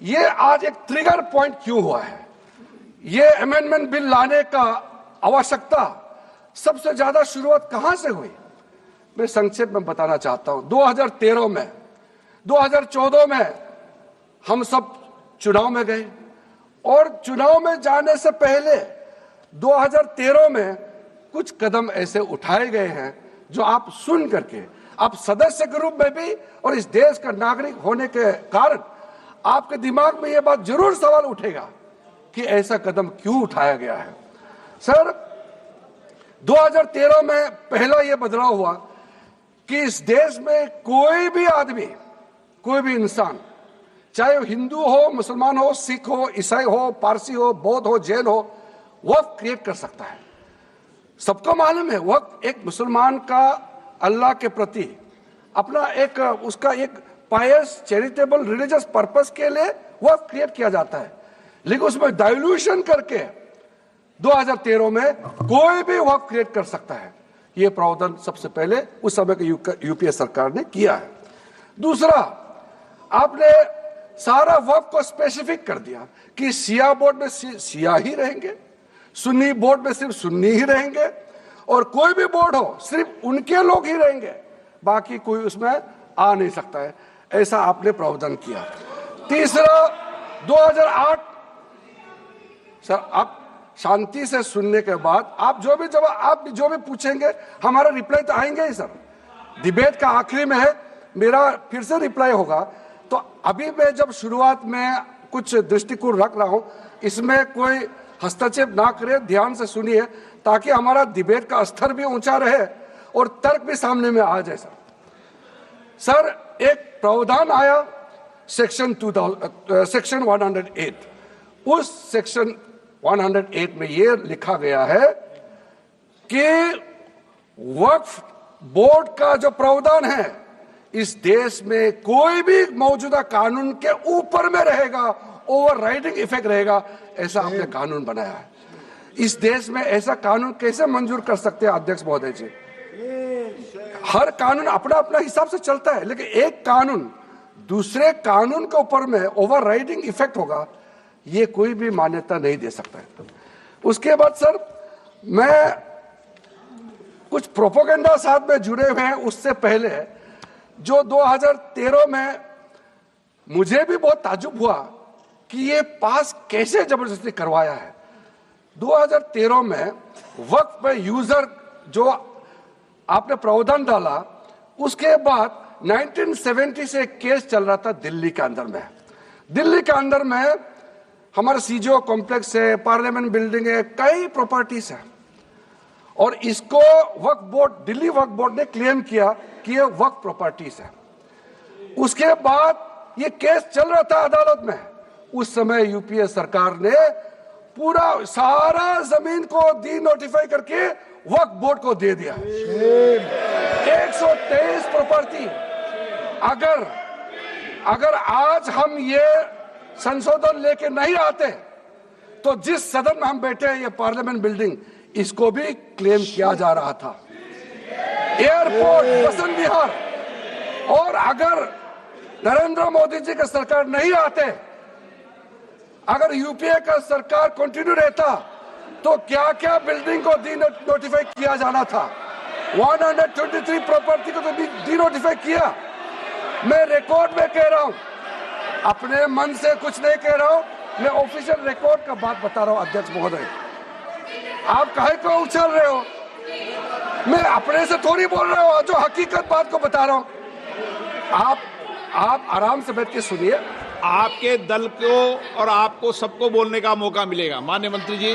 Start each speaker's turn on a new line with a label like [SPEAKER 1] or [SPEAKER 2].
[SPEAKER 1] ये आज एक ट्रिगर पॉइंट क्यों हुआ है? ये अमेंडमेंट बिल लाने का आवश्यकता सबसे ज्यादा शुरुआत कहां से हुई? मैं संक्षेप में बताना चाहता हूं। 2013 में, 2014 में हम सब चुनाव में गए और चुनाव में जाने से पहले 2013 में कुछ कदम ऐसे उठाए गए हैं जो आप सुन करके, आप सदस्य के रूप में भी और इस देश का नागरिक होने के कारण आपके दिमाग में यह बात जरूर सवाल उठेगा कि ऐसा कदम क्यों उठाया गया है। सर, 2013 में पहला यह बदलाव हुआ कि इस देश में कोई भी आदमी, कोई भी इंसान, चाहे वो हिंदू हो, मुसलमान हो, सिख हो, ईसाई हो, पारसी हो, बौद्ध हो, जैन हो, वक्फ क्रिएट कर सकता है। सबको मालूम है वक्फ एक मुसलमान का अल्लाह के प्रति अपना एक उसका एक पायस चैरिटेबल रिलीजियस पर्पस के लिए वक्फ क्रिएट किया जाता है, लेकिन उसमें डाइल्यूशन करके 2013 में कोई भी वक्फ क्रिएट कर सकता है। यह प्रावधान सबसे पहले उस समय के यूपीए सरकार ने किया है। दूसरा, आपने सारा वक्फ को स्पेसिफिक कर दिया कि शिया बोर्ड में शिया ही रहेंगे, सुन्नी बोर्ड में सिर्फ सुन्नी ही रहेंगे, और कोई भी बोर्ड हो सिर्फ उनके लोग ही रहेंगे, बाकी कोई उसमें आ नहीं सकता है। ऐसा आपने प्रावधान किया। तीसरा, 2008, सर आप शांति से सुनने के बाद आप जो भी पूछेंगे हमारा रिप्लाई तो आएंगे ही सर। डिबेट का आखिरी में है, मेरा फिर से रिप्लाई होगा। तो अभी मैं जब शुरुआत में कुछ दृष्टिकोण रख रहा हूं, इसमें कोई हस्तक्षेप ना करे, ध्यान से सुनिए ताकि हमारा डिबेट का स्तर भी ऊंचा रहे और तर्क भी सामने में आ जाए। सर, एक प्रावधान आया सेक्शन 108। उस सेक्शन 108 में यह लिखा गया है कि वक्फ बोर्ड का जो प्रावधान है इस देश में कोई भी मौजूदा कानून के ऊपर में रहेगा, ओवरराइडिंग इफेक्ट रहेगा। ऐसा आपने कानून बनाया है। इस देश में ऐसा कानून कैसे मंजूर कर सकते हैं अध्यक्ष महोदय जी? हर कानून अपना अपना हिसाब से चलता है, लेकिन एक कानून दूसरे कानून के ऊपर में ओवरराइडिंग इफेक्ट होगा, ये कोई भी मान्यता नहीं दे सकता है। उसके बाद सर, मैं कुछ प्रोपोगेंडा साथ में जुड़े हुए हैं। उससे पहले जो 2013 में मुझे भी बहुत ताज्जुब हुआ कि ये पास कैसे जबरदस्ती करवाया है। 2013 में वक्फ में यूजर जो आपने प्रावधान डाला, उसके बाद 1970 से एक केस चल रहा था दिल्ली के अंदर में। दिल्ली के अंदर में हमारा सीजीओ कॉम्प्लेक्स है, पार्लियामेंट बिल्डिंग है, कई प्रॉपर्टीज है, और इसको वक्फ बोर्ड, दिल्ली वक्फ बोर्ड ने क्लेम किया कि ये वक्फ प्रॉपर्टीज है। उसके बाद ये केस चल रहा था अदालत में। उस समय यूपीए सरकार ने पूरा सारा जमीन को डी नोटिफाई करके वक्फ बोर्ड को दे दिया। 123 प्रॉपर्टी। अगर आज हम ये संशोधन लेके नहीं आते तो जिस सदन में हम बैठे हैं, ये पार्लियामेंट बिल्डिंग, इसको भी क्लेम किया जा रहा था। एयरपोर्ट, बसंत विहार, और अगर नरेंद्र मोदी जी का सरकार नहीं आते, अगर यूपीए का सरकार कंटिन्यू रहता, तो क्या क्या बिल्डिंग को डी नोटिफाई किया जाना था। 123 प्रॉपर्टी को तो डी नोटिफाई किया। मैं रिकॉर्ड में कह रहा हूं, अपने मन से कुछ नहीं कह रहा हूं, मैं ऑफिशियल रिकॉर्ड का बात बता रहा हूं। अध्यक्ष महोदय, आप काहे को उछल रहे हो? मैं अपने से थोड़ी बोल रहा हूं, जो हकीकत बात को बता रहा हूं। आप आराम से बैठ के सुनिए।
[SPEAKER 2] आपके दल को और आपको सबको बोलने का मौका मिलेगा। माननीय मंत्री जी।